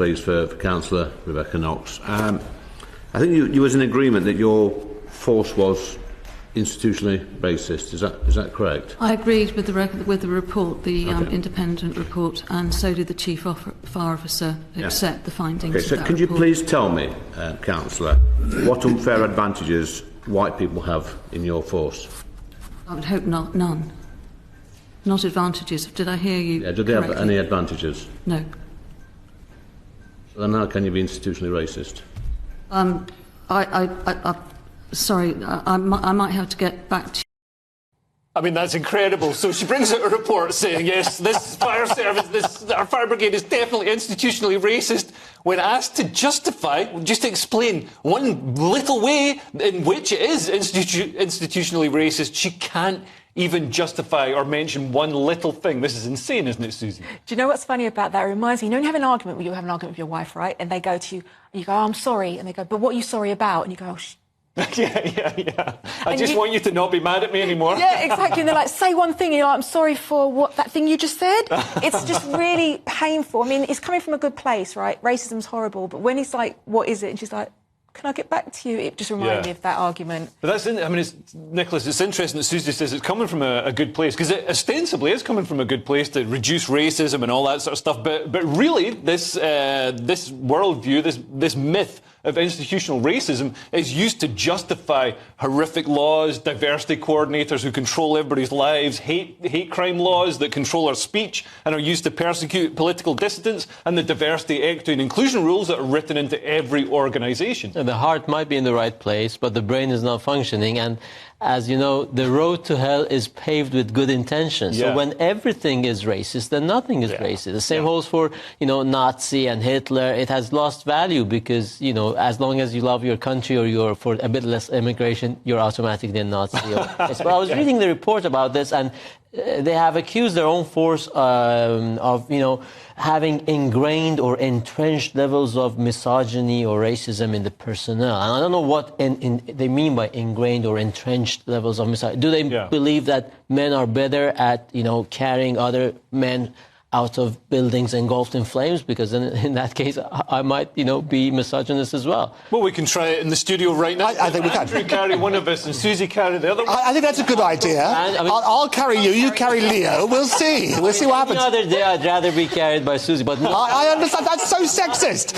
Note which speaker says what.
Speaker 1: please, for Councillor Rebecca Knox. I think you was in agreement that your force was institutionally racist. Is that correct?
Speaker 2: I agreed with the report, the independent report, and so did the Chief Fire Officer accept the findings of that report. Could you
Speaker 1: please tell me, Councillor, what unfair advantages white people have in your force?
Speaker 2: I would hope not. None. Not advantages. Did I hear you
Speaker 1: do they have any advantages?
Speaker 2: No.
Speaker 1: So then how can you be institutionally racist?
Speaker 2: Sorry, I might have to get back to you.
Speaker 3: I mean, that's incredible. So she brings out a report saying, yes, this fire service, our fire brigade is definitely institutionally racist. When asked to justify, just to explain one little way in which it is institutionally racist, she can't even justify or mention one little thing. This is insane, isn't it, Susie?
Speaker 4: Do you know what's funny about that? It reminds me, you know, when you have an argument with your wife, right? And they go to you, and you go, oh, I'm sorry. And they go, but what are you sorry about? And you go, oh,
Speaker 3: yeah. I just want you to not be mad at me anymore.
Speaker 4: Yeah, exactly. And they're like, say one thing. And you're like, I'm sorry for that thing you just said. It's just really painful. I mean, it's coming from a good place, right? Racism's horrible. But when he's like, what is it? And she's like, can I get back to you? It just reminded me of that argument.
Speaker 3: But that's, I mean, Nicholas, it's interesting that Susie says it's coming from a good place, because it ostensibly is coming from a good place to reduce racism and all that sort of stuff. But really, this worldview, this myth of institutional racism is used to justify horrific laws, diversity coordinators who control everybody's lives, hate crime laws that control our speech and are used to persecute political dissidents, and the diversity, equity and inclusion rules that are written into every organisation.
Speaker 5: The heart might be in the right place, but the brain is not functioning. And as you know, the road to hell is paved with good intentions. So when everything is racist, then nothing is racist. The same holds for, Nazi and Hitler. It has lost value because, as long as you love your country or you're for a bit less immigration, you're automatically a Nazi. But I was reading the report about this, and they have accused their own force of, having ingrained or entrenched levels of misogyny or racism in the personnel. And I don't know what they mean by ingrained or entrenched levels of misogyny. Do they believe that men are better at, carrying other men out of buildings engulfed in flames? Because in that case, I might, be misogynist as well.
Speaker 3: Well, we can try it in the studio right now.
Speaker 6: I think we can.
Speaker 3: Andrew carry one of us and Susie carry the other one.
Speaker 6: I think that's a good idea. I'll carry you, you carry Leo. We'll see. We'll see what happens.
Speaker 5: Any other day, I'd rather be carried by Susie, but no.
Speaker 6: I understand. That's so sexist.